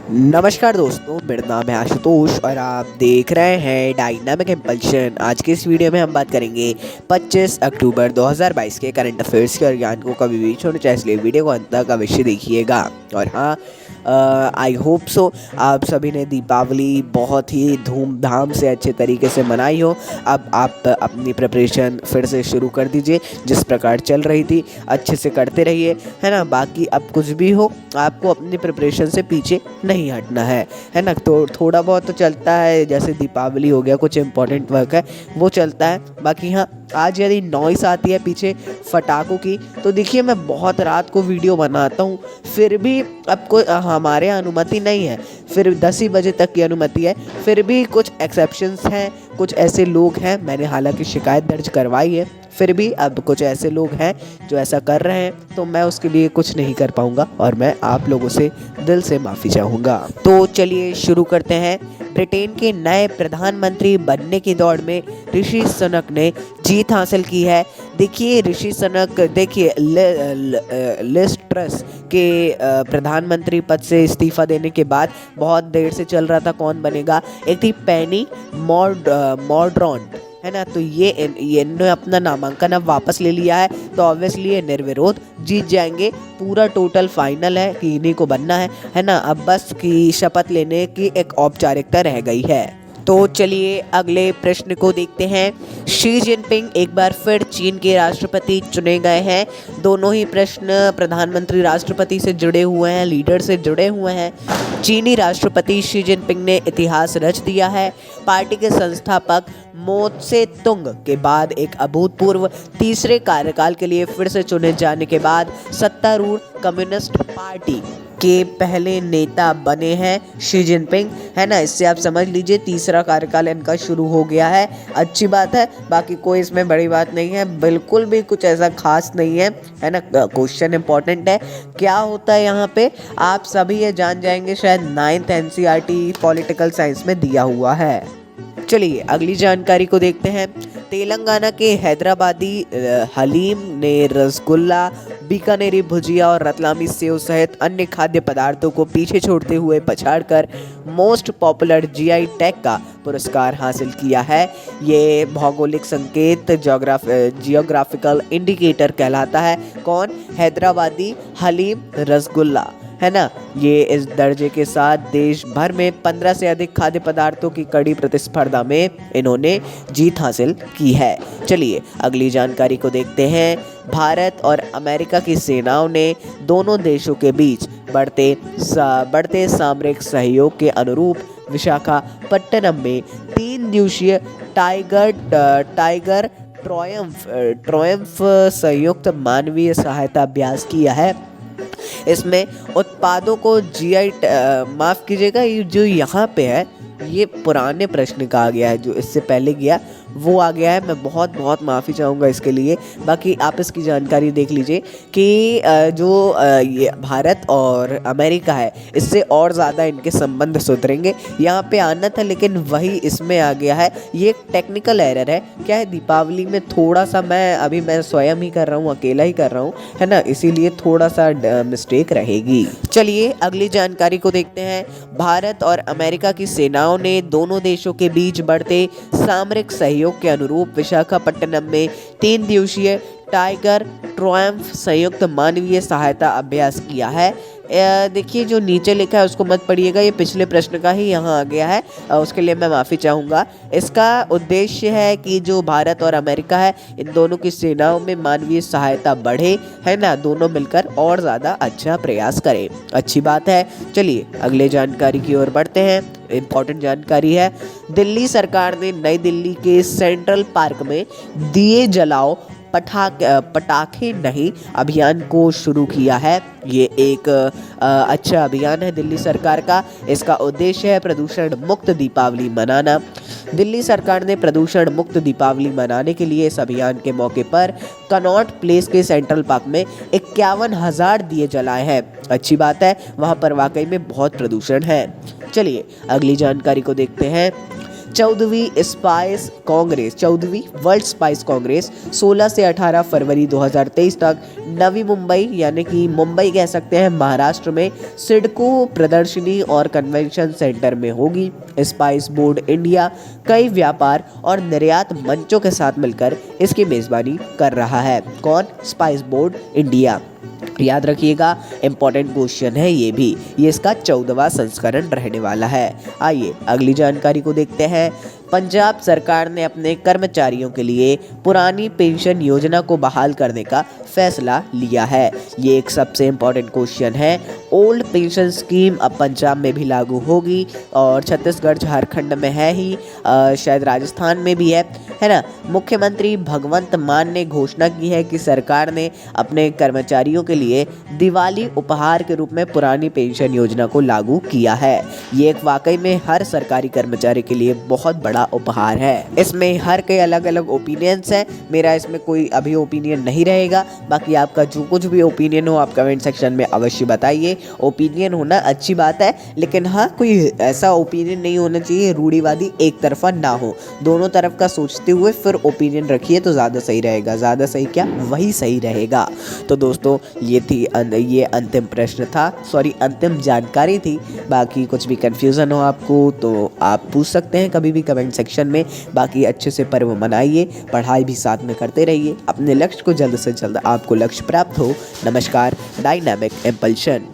नमस्कार दोस्तों, मेरा नाम है आशुतोष और आप देख रहे हैं डायनामिक इम्पल्शन। आज के इस वीडियो में हम बात करेंगे 25 अक्टूबर 2022 के करंट अफेयर्स के, और ज्ञान को कभी भी छोड़ना चाहिए, इसलिए वीडियो को अंत तक अवश्य देखिएगा। और हाँ, आई होप सो आप सभी ने दीपावली बहुत ही धूमधाम से अच्छे तरीके से मनाई हो। अब आप अपनी प्रिपरेशन फिर से शुरू कर दीजिए, जिस प्रकार चल रही थी अच्छे से करते रहिए, है ना। बाकी अब कुछ भी हो, आपको अपनी प्रिपरेशन से पीछे नहीं हटना है ना। तो थोड़ा बहुत तो चलता है, जैसे दीपावली हो गया, कुछ इंपॉर्टेंट वर्क है वो चलता है। बाकी हाँ, आज यदि नॉइस आती है पीछे फटाकों की, तो देखिए मैं बहुत रात को वीडियो बनाता हूँ, फिर भी आपको हमारे यहाँ अनुमति नहीं है, फिर 10 ही बजे तक की अनुमति है, फिर भी कुछ एक्सेप्शंस हैं, कुछ ऐसे लोग हैं, मैंने हालांकि शिकायत दर्ज करवाई है, फिर भी अब कुछ ऐसे लोग हैं जो ऐसा कर रहे हैं, तो मैं उसके लिए कुछ नहीं कर पाऊँगा और मैं आप लोगों से दिल से माफ़ी चाहूँगा। तो चलिए शुरू करते हैं। ब्रिटेन के नए प्रधानमंत्री बनने की दौड़ में ऋषि सुनक ने जीत हासिल की है। देखिए ऋषि सुनक, देखिए लिज ट्रस के प्रधानमंत्री पद से इस्तीफा देने के बाद बहुत देर से चल रहा था कौन बनेगा। एक थी पेनी मॉर्ड्रॉन्ट, है ना। तो ये इन्होंने अपना नामांकन अब वापस ले लिया है, तो ऑब्वियसली ये निर्विरोध जीत जाएंगे। पूरा टोटल फाइनल है कि इन्हीं को बनना है ना। अब बस की शपथ लेने की एक औपचारिकता रह गई है। तो चलिए अगले प्रश्न को देखते हैं। शी जिनपिंग एक बार फिर चीन के राष्ट्रपति चुने गए हैं। दोनों ही प्रश्न प्रधानमंत्री राष्ट्रपति से जुड़े हुए हैं, लीडर से जुड़े हुए हैं। चीनी राष्ट्रपति शी जिनपिंग ने इतिहास रच दिया है। पार्टी के संस्थापक मो त्से तुंग के बाद एक अभूतपूर्व तीसरे कार्यकाल के लिए फिर से चुने जाने के बाद सत्तारूढ़ कम्युनिस्ट पार्टी के पहले नेता बने हैं शी जिनपिंग, है ना। इससे आप समझ लीजिए तीसरा कार्यकाल इनका शुरू हो गया है। अच्छी बात है, बाकी कोई इसमें बड़ी बात नहीं है, बिल्कुल भी कुछ ऐसा खास नहीं है ना। क्वेश्चन इंपॉर्टेंट है, क्या होता है यहाँ पे आप सभी ये जान जाएंगे, शायद 9th NCERT पॉलिटिकल साइंस में दिया हुआ है। चलिए अगली जानकारी को देखते हैं। तेलंगाना के हैदराबादी हलीम ने रसगुल्ला, बीकानेरी भुजिया और रतलामी सेव सहित अन्य खाद्य पदार्थों को पीछे छोड़ते हुए पछाड़कर मोस्ट पॉपुलर GI टैग का पुरस्कार हासिल किया है। ये भौगोलिक संकेत जियोग्राफिकल इंडिकेटर कहलाता है। कौन? हैदराबादी हलीम रसगुल्ला, है ना। ये इस दर्जे के साथ देश भर में 15 से अधिक खाद्य पदार्थों की कड़ी प्रतिस्पर्धा में इन्होंने जीत हासिल की है। चलिए अगली जानकारी को देखते हैं। भारत और अमेरिका की सेनाओं ने दोनों देशों के बीच बढ़ते सामरिक सहयोग के अनुरूप विशाखापट्टनम में 3 दिवसीय टाइगर ट्रायम्फ संयुक्त मानवीय सहायता अभ्यास किया है। इसमें उत्पादों को माफ़ कीजिएगा, ये जो यहाँ पे है ये पुराने प्रश्न का आ गया है, जो इससे पहले गया वो आ गया है। मैं बहुत माफ़ी चाहूँगा इसके लिए। बाकी आप इसकी जानकारी देख लीजिए कि जो ये भारत और अमेरिका है, इससे और ज़्यादा इनके संबंध सुधरेंगे। यहाँ पे आना था लेकिन वही इसमें आ गया है। ये एक टेक्निकल एरर है। क्या है, दीपावली में थोड़ा सा मैं स्वयं ही कर रहा हूँ, अकेला ही कर रहा हूँ, है ना, इसीलिए थोड़ा सा मिस्टेक रहेगी। चलिए अगली जानकारी को देखते हैं। भारत और अमेरिका की सेनाओं ने दोनों देशों के बीच बढ़ते सामरिक सहयोग के अनुरूप विशाखापट्टनम में 3 दिवसीय टाइगर ट्रायम्फ संयुक्त मानवीय सहायता अभ्यास किया है। देखिए जो नीचे लिखा है उसको मत पढ़िएगा, ये पिछले प्रश्न का ही यहाँ आ गया है, उसके लिए मैं माफ़ी चाहूँगा। इसका उद्देश्य है कि जो भारत और अमेरिका है, इन दोनों की सेनाओं में मानवीय सहायता बढ़े, है ना, दोनों मिलकर और ज़्यादा अच्छा प्रयास करें। अच्छी बात है। चलिए अगले जानकारी की ओर बढ़ते हैं। इम्पॉर्टेंट जानकारी है। दिल्ली सरकार ने नई दिल्ली के सेंट्रल पार्क में दिए जलाओ पटाखे नहीं अभियान को शुरू किया है। ये एक अच्छा अभियान है दिल्ली सरकार का। इसका उद्देश्य है प्रदूषण मुक्त दीपावली मनाना। दिल्ली सरकार ने प्रदूषण मुक्त दीपावली मनाने के लिए इस अभियान के मौके पर कनॉट प्लेस के सेंट्रल पार्क में 51,000 दिए जलाए हैं। अच्छी बात है, वहाँ पर वाकई में बहुत प्रदूषण है। चलिए अगली जानकारी को देखते हैं। 14वीं स्पाइस कांग्रेस, 14वीं वर्ल्ड स्पाइस कांग्रेस 16 से 18 फरवरी 2023 तक नवी मुंबई यानी कि मुंबई कह सकते हैं महाराष्ट्र में सिडको प्रदर्शनी और कन्वेंशन सेंटर में होगी। स्पाइस बोर्ड इंडिया कई व्यापार और निर्यात मंचों के साथ मिलकर इसकी मेजबानी कर रहा है। कौन? Spice board India. याद रखिएगा, इंपॉर्टेंट क्वेश्चन है ये इसका 14वां संस्करण रहने वाला है। आइए अगली जानकारी को देखते हैं। पंजाब सरकार ने अपने कर्मचारियों के लिए पुरानी पेंशन योजना को बहाल करने का फैसला लिया है। ये एक सबसे इम्पोर्टेंट क्वेश्चन है। ओल्ड पेंशन स्कीम अब पंजाब में भी लागू होगी और छत्तीसगढ़ झारखंड में है ही, शायद राजस्थान में भी है ना। मुख्यमंत्री भगवंत मान ने घोषणा की है कि सरकार ने अपने कर्मचारियों के लिए दिवाली उपहार के रूप में पुरानी पेंशन योजना को लागू किया है। ये एक वाकई में हर सरकारी कर्मचारी के लिए बहुत बड़ा उपहार है। इसमें हर के अलग अलग ओपिनियंस हैं। मेरा इसमें कोई अभी ओपिनियन नहीं रहेगा। बाकी आपका जो कुछ भी ओपिनियन हो आप कमेंट सेक्शन में अवश्य बताइए। ओपिनियन होना अच्छी बात है, लेकिन हाँ कोई ऐसा ओपिनियन नहीं होना चाहिए रूढ़िवादी एक तरफा ना हो। दोनों तरफ का सोचते हुए फिर ओपिनियन रखिए तो ज़्यादा सही रहेगा। ज़्यादा सही क्या, वही सही रहेगा। तो दोस्तों ये अंतिम प्रश्न था, सॉरी अंतिम जानकारी थी। बाकी कुछ भी कन्फ्यूज़न हो आपको तो आप पूछ सकते हैं कभी भी कमेंट सेक्शन में। बाकी अच्छे से पर्व मनाइए, पढ़ाई भी साथ में करते रहिए। अपने लक्ष्य को जल्द से जल्द आपको लक्ष्य प्राप्त हो। नमस्कार, डायनामिक इम्पल्शन।